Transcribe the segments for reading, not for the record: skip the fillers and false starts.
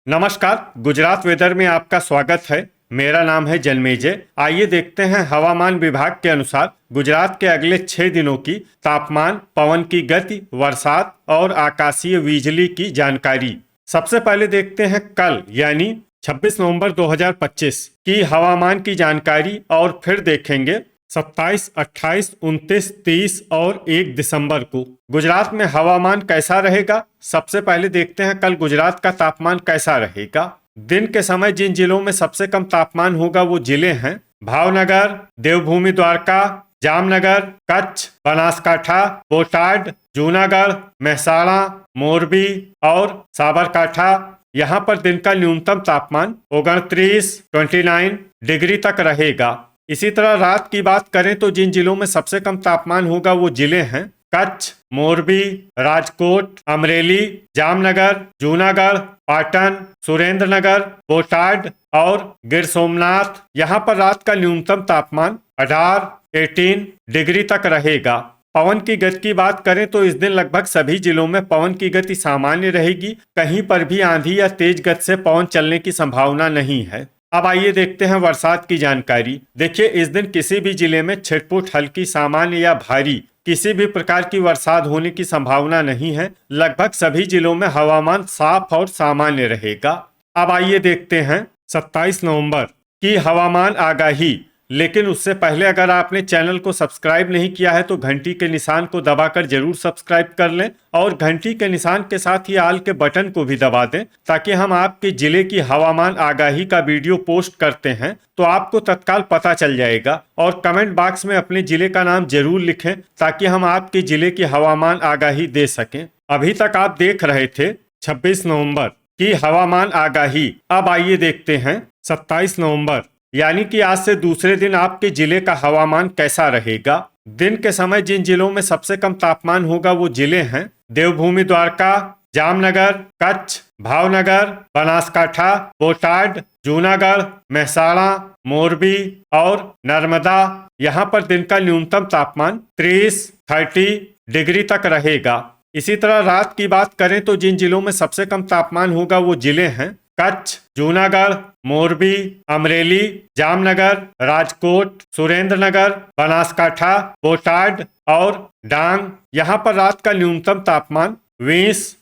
नमस्कार, गुजरात वेदर में आपका स्वागत है। मेरा नाम है जन्मेजय। आइए देखते हैं हवामान विभाग के अनुसार गुजरात के अगले 6 दिनों की तापमान, पवन की गति, बरसात और आकाशीय बिजली की जानकारी। सबसे पहले देखते हैं कल यानी 26 नवंबर 2025 की हवामान की जानकारी और फिर देखेंगे 27, 28, 29, 30 और 1 दिसंबर को गुजरात में हवामान कैसा रहेगा। सबसे पहले देखते हैं कल गुजरात का तापमान कैसा रहेगा। दिन के समय जिन जिलों में सबसे कम तापमान होगा वो जिले हैं भावनगर, देवभूमि द्वारका, जामनगर, कच्छ, बनासकाठा, बोटाड, जूनागढ़, मेहसाणा, मोरबी और साबरकाठा। यहाँ पर दिन का न्यूनतम तापमान 29 डिग्री तक रहेगा। इसी तरह रात की बात करें तो जिन जिलों में सबसे कम तापमान होगा वो जिले हैं कच्छ, मोरबी, राजकोट, अमरेली, जामनगर, जूनागढ़, पाटन, सुरेंद्रनगर, बोटाड और गिर सोमनाथ। यहाँ पर रात का न्यूनतम तापमान 18 डिग्री तक रहेगा। पवन की गति की बात करें तो इस दिन लगभग सभी जिलों में पवन की गति सामान्य रहेगी। कहीं पर भी आंधी या तेज गति से पवन चलने की संभावना नहीं है। अब आइए देखते हैं बरसात की जानकारी। देखिए, इस दिन किसी भी जिले में छिटपुट, हल्की, सामान्य या भारी किसी भी प्रकार की बरसात होने की संभावना नहीं है। लगभग सभी जिलों में हवामान साफ और सामान्य रहेगा। अब आइए देखते हैं 27 नवंबर की हवामान आगाही। लेकिन उससे पहले अगर आपने चैनल को सब्सक्राइब नहीं किया है तो घंटी के निशान को दबाकर जरूर सब्सक्राइब कर लें और घंटी के निशान के साथ ही आल के बटन को भी दबा दें, ताकि हम आपके जिले की हवामान आगाही का वीडियो पोस्ट करते हैं तो आपको तत्काल पता चल जाएगा। और कमेंट बॉक्स में अपने जिले का नाम जरूर लिखें ताकि हम आपके जिले की हवामान आगाही दे सकें। अभी तक आप देख रहे थे 26 नवंबर की हवामान आगाही। अब आइए देखते हैं 27 नवंबर यानी कि आज से दूसरे दिन आपके जिले का हवामान कैसा रहेगा। दिन के समय जिन जिलों में सबसे कम तापमान होगा वो जिले हैं देवभूमि द्वारका, जामनगर, कच्छ, भावनगर, बनासकाठा, बोटाड, जूनागढ़, मेहसाणा, मोरबी और नर्मदा। यहाँ पर दिन का न्यूनतम तापमान 30 डिग्री तक रहेगा। इसी तरह रात की बात करें तो जिन जिलों में सबसे कम तापमान होगा वो जिले हैं कच्छ, जूनागढ़, मोरबी, अमरेली, जामनगर, राजकोट, सुरेंद्रनगर, बनासकाठा, बोटाड और डांग। यहाँ पर रात का न्यूनतम तापमान 20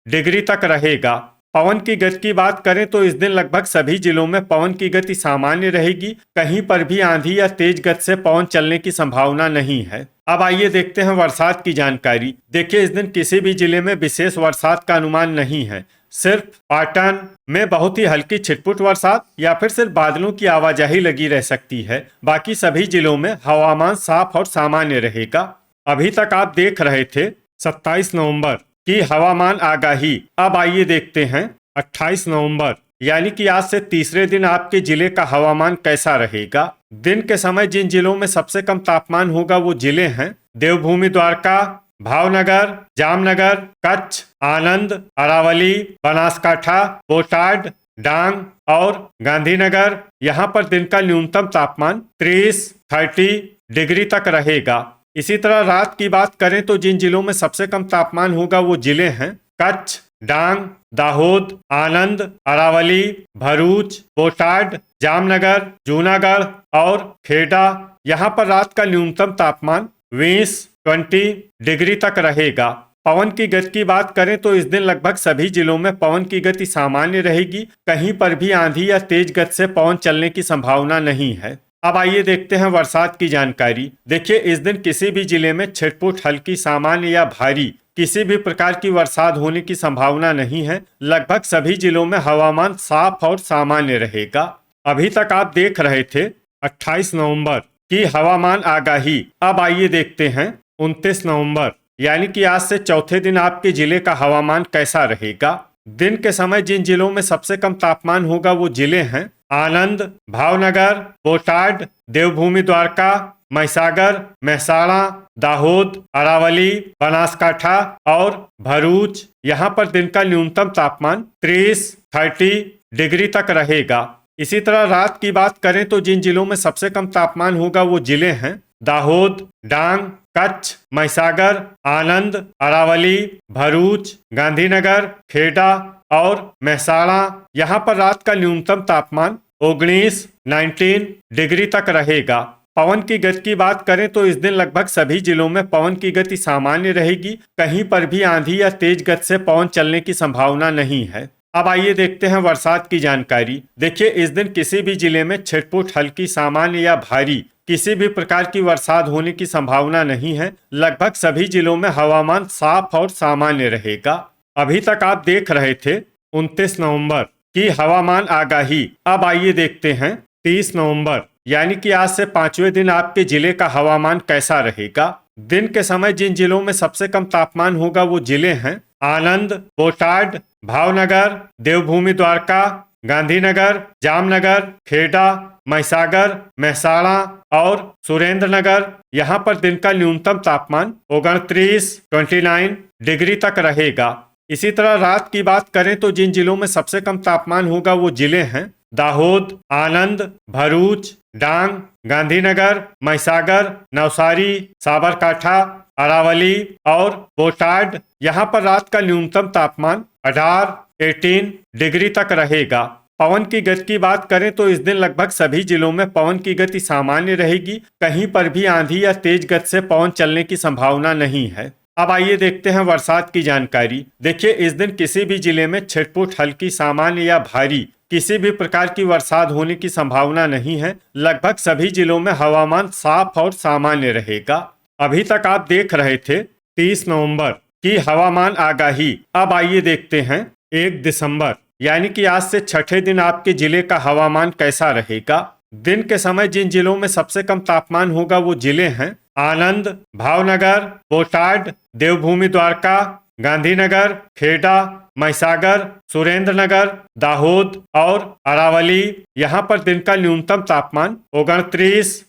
डिग्री तक रहेगा। पवन की गति की बात करें तो इस दिन लगभग सभी जिलों में पवन की गति सामान्य रहेगी। कहीं पर भी आंधी या तेज गति से पवन चलने की संभावना नहीं है। अब आइए देखते हैं बरसात की जानकारी। देखिए, इस दिन किसी भी जिले में विशेष बरसात का अनुमान नहीं है। सिर्फ पाटन में बहुत ही हल्की छिटपुट बरसात या फिर सिर्फ बादलों की आवाजाही लगी रह सकती है। बाकी सभी जिलों में हवामान साफ और सामान्य रहेगा। अभी तक आप देख रहे थे 27 नवंबर की हवामान आगाही। अब आइए देखते हैं 28 नवंबर यानी कि आज से तीसरे दिन आपके जिले का हवामान कैसा रहेगा। दिन के समय जिन जिलों में सबसे कम तापमान होगा वो जिले हैं देवभूमि द्वारका, भावनगर, जामनगर, कच्छ, आनंद, अरावली, बनासकाठा, बोटाड, डांग और गांधीनगर। यहाँ पर दिन का न्यूनतम तापमान 30 डिग्री तक रहेगा। इसी तरह रात की बात करें तो जिन जिलों में सबसे कम तापमान होगा वो जिले हैं कच्छ, डांग, दाहोद, आनंद, अरावली, भरूच, बोटाड, जामनगर, जूनागढ़ और खेड़ा। यहाँ पर रात का न्यूनतम तापमान 20 डिग्री तक रहेगा। पवन की गति की बात करें तो इस दिन लगभग सभी जिलों में पवन की गति सामान्य रहेगी। कहीं पर भी आंधी या तेज गति से पवन चलने की संभावना नहीं है। अब आइए देखते हैं बरसात की जानकारी। देखिए, इस दिन किसी भी जिले में छिटपुट, हल्की, सामान्य या भारी किसी भी प्रकार की बरसात होने की संभावना नहीं है। लगभग सभी जिलों में हवामान साफ और सामान्य रहेगा। अभी तक आप देख रहे थे 28 नवंबर की हवामान आगाही। अब आइए देखते हैं 29 नवंबर यानी कि आज से चौथे दिन आपके जिले का हवामान कैसा रहेगा। दिन के समय जिन जिलों में सबसे कम तापमान होगा वो जिले हैं आनंद, भावनगर, बोटाड, देवभूमि द्वारका, महिसागर, मेहसाणा, दाहोद, अरावली, बनासकाठा और भरूच। यहाँ पर दिन का न्यूनतम तापमान 30 डिग्री तक रहेगा। इसी तरह रात की बात करें तो जिन जिलों में सबसे कम तापमान होगा वो जिले हैं दाहोद, डांग, कच्छ, महिसागर, आनंद, अरावली, भरूच, गांधीनगर, खेड़ा और मेहसाणा। यहाँ पर रात का न्यूनतम तापमान 19 डिग्री तक रहेगा। पवन की गति की बात करें तो इस दिन लगभग सभी जिलों में पवन की गति सामान्य रहेगी। कहीं पर भी आंधी या तेज गति से पवन चलने की संभावना नहीं है। अब आइए देखते हैं बरसात की जानकारी। देखिए, इस दिन किसी भी जिले में छिटपुट, हल्की, सामान्य या भारी किसी भी प्रकार की बरसात होने की संभावना नहीं है। लगभग सभी जिलों में हवामान साफ और सामान्य रहेगा। अभी तक आप देख रहे थे 29 नवंबर की हवामान आगाही। अब आइए देखते हैं 30 नवंबर यानी कि आज से 5वें दिन आपके जिले का हवामान कैसा रहेगा। दिन के समय जिन जिलों में सबसे कम तापमान होगा वो जिले हैं आनंद, बोटाड, भावनगर, देवभूमि द्वारका, गांधीनगर, जामनगर, खेड़ा, महिसागर, मेहसाणा और सुरेंद्रनगर। यहाँ पर दिन का न्यूनतम तापमान 29 डिग्री तक रहेगा। इसी तरह रात की बात करें तो जिन जिलों में सबसे कम तापमान होगा वो जिले हैं दाहोद, आनंद, भरूच, डांग, गांधीनगर, महिसागर, नवसारी, साबरकाठा, अरावली और बोटाड। यहाँ पर रात का न्यूनतम तापमान 18 डिग्री तक रहेगा। पवन की गति की बात करें तो इस दिन लगभग सभी जिलों में पवन की गति सामान्य रहेगी। कहीं पर भी आंधी या तेज गति से पवन चलने की संभावना नहीं है। अब आइए देखते हैं बरसात की जानकारी। देखिए, इस दिन किसी भी जिले में छिटपुट, हल्की, सामान्य या भारी किसी भी प्रकार की बरसात होने की संभावना नहीं है। लगभग सभी जिलों में हवामान साफ और सामान्य रहेगा। अभी तक आप देख रहे थे 30 नवंबर की हवामान आगाही। अब आइए देखते हैं 1 दिसंबर यानी कि आज से छठे दिन आपके जिले का हवामान कैसा रहेगा। दिन के समय जिन जिलों में सबसे कम तापमान होगा वो जिले हैं आनंद, भावनगर, बोटाड, देवभूमि द्वारका, गांधीनगर, खेड़ा, महिसागर, सुरेंद्रनगर, दाहोद और अरावली। यहाँ पर दिन का न्यूनतम तापमान 29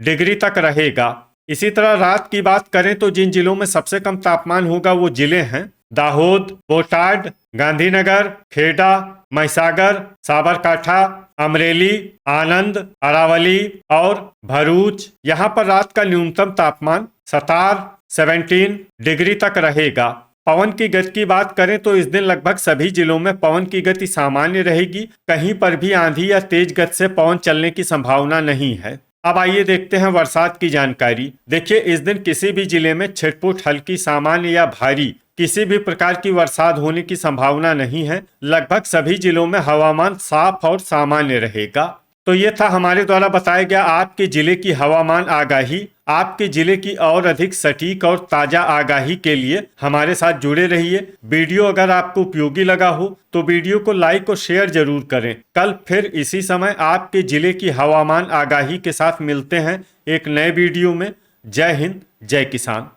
डिग्री तक रहेगा। इसी तरह रात की बात करें तो जिन जिलों में सबसे कम तापमान होगा वो जिले हैं दाहोद, बोटाड, गांधीनगर, खेड़ा, महिसागर, साबरकाठा, अमरेली, आनंद, अरावली और भरूच। यहाँ पर रात का न्यूनतम तापमान 17 डिग्री तक रहेगा। पवन की गति की बात करें तो इस दिन लगभग सभी जिलों में पवन की गति सामान्य रहेगी। कहीं पर भी आंधी या तेज गति से पवन चलने की संभावना नहीं है। अब आइए देखते हैं बरसात की जानकारी। देखिए, इस दिन किसी भी जिले में छिटपुट, हल्की, सामान्य या भारी किसी भी प्रकार की बरसात होने की संभावना नहीं है। लगभग सभी जिलों में हवामान साफ और सामान्य रहेगा। तो ये था हमारे द्वारा बताया गया आपके जिले की हवामान आगाही। आपके जिले की और अधिक सटीक और ताजा आगाही के लिए हमारे साथ जुड़े रहिए। वीडियो अगर आपको उपयोगी लगा हो तो वीडियो को लाइक और शेयर जरूर करें। कल फिर इसी समय आपके जिले की हवामान आगाही के साथ मिलते हैं एक नए वीडियो में। जय हिंद, जय किसान।